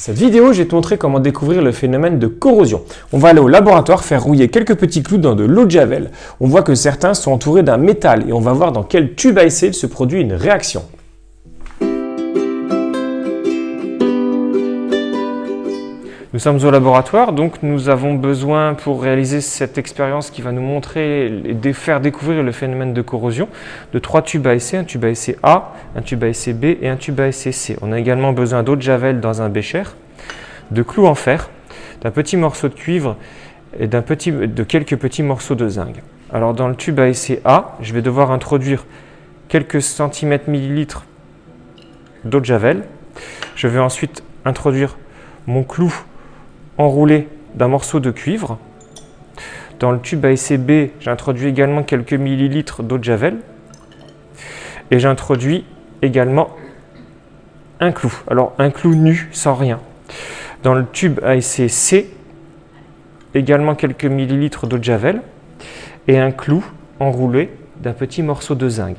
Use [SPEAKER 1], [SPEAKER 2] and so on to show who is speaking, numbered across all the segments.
[SPEAKER 1] Cette vidéo, je vais te montrer comment découvrir le phénomène de corrosion. On va aller au laboratoire faire rouiller quelques petits clous dans de l'eau de javel. On voit que certains sont entourés d'un métal et on va voir dans quel tube à essai il se produit une réaction. Nous sommes au laboratoire, donc nous avons besoin pour réaliser cette expérience qui va nous montrer et faire découvrir le phénomène de corrosion de 3 tubes à essai, un tube à essai A, un tube à essai B et un tube à essai C. On a également besoin d'eau de javel dans un bécher, de clous en fer, d'un petit morceau de cuivre et de quelques petits morceaux de zinc. Alors dans le tube à essai A, je vais devoir introduire quelques centimètres millilitres d'eau de javel. Je vais ensuite introduire mon clou enroulé d'un morceau de cuivre. Dans le tube à essai B, j'introduis également quelques millilitres d'eau de javel et j'introduis également un clou. Alors un clou nu, sans rien. Dans le tube à essai C, également quelques millilitres d'eau de javel et un clou enroulé d'un petit morceau de zinc.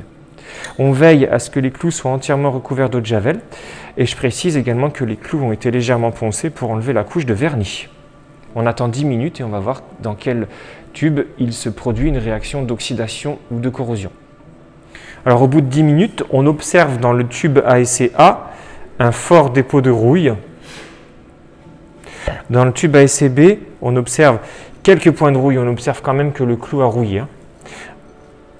[SPEAKER 1] On veille à ce que les clous soient entièrement recouverts d'eau de javel et je précise également que les clous ont été légèrement poncés pour enlever la couche de vernis. On attend 10 minutes et on va voir dans quel tube il se produit une réaction d'oxydation ou de corrosion. Alors au bout de 10 minutes, on observe dans le tube à essai A un fort dépôt de rouille. Dans le tube à essai B, on observe quelques points de rouille, on observe quand même que le clou a rouillé.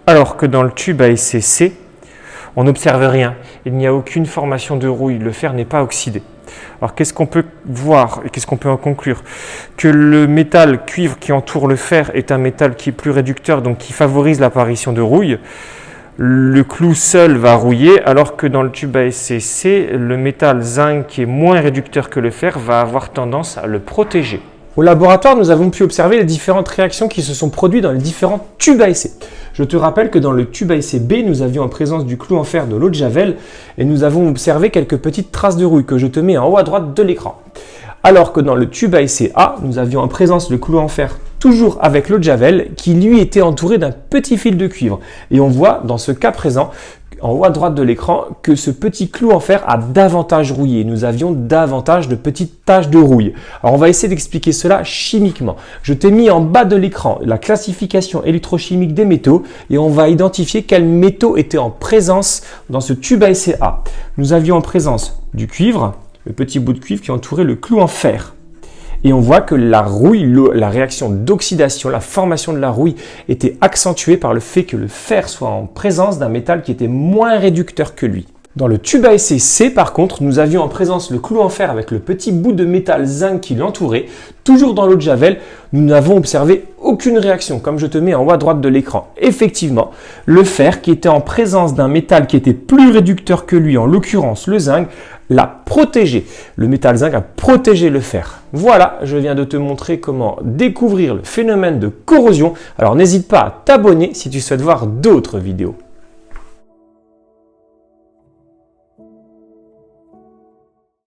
[SPEAKER 1] Alors que dans le tube à essai C, on n'observe rien. Il n'y a aucune formation de rouille. Le fer n'est pas oxydé. Alors qu'est-ce qu'on peut voir et qu'est-ce qu'on peut en conclure? Que le métal cuivre qui entoure le fer est un métal qui est plus réducteur, donc qui favorise l'apparition de rouille. Le clou seul va rouiller, alors que dans le tube à essai C, le métal zinc qui est moins réducteur que le fer va avoir tendance à le protéger. Au laboratoire, nous avons pu observer les différentes réactions qui se sont produites dans les différents tubes à essai. Je te rappelle que dans le tube à essai B, nous avions en présence du clou en fer de l'eau de javel et nous avons observé quelques petites traces de rouille que je te mets en haut à droite de l'écran. Alors que dans le tube à essai A, nous avions en présence le clou en fer toujours avec l'eau de javel qui lui était entouré d'un petit fil de cuivre. Et on voit dans ce cas présent, en haut à droite de l'écran, que ce petit clou en fer a davantage rouillé. Nous avions davantage de petites taches de rouille. Alors on va essayer d'expliquer cela chimiquement. Je t'ai mis en bas de l'écran la classification électrochimique des métaux et on va identifier quels métaux étaient en présence dans ce tube à essai A. Nous avions en présence du cuivre, le petit bout de cuivre qui entourait le clou en fer. Et on voit que la rouille, la réaction d'oxydation, la formation de la rouille était accentuée par le fait que le fer soit en présence d'un métal qui était moins réducteur que lui. Dans le tube à essai C, par contre, nous avions en présence le clou en fer avec le petit bout de métal zinc qui l'entourait. Toujours dans l'eau de javel, nous n'avons observé aucune réaction, comme je te mets en haut à droite de l'écran. Effectivement, le fer qui était en présence d'un métal qui était plus réducteur que lui, en l'occurrence le zinc, l'a protégé. Le métal zinc a protégé le fer. Voilà, je viens de te montrer comment découvrir le phénomène de corrosion. Alors n'hésite pas à t'abonner si tu souhaites voir d'autres vidéos.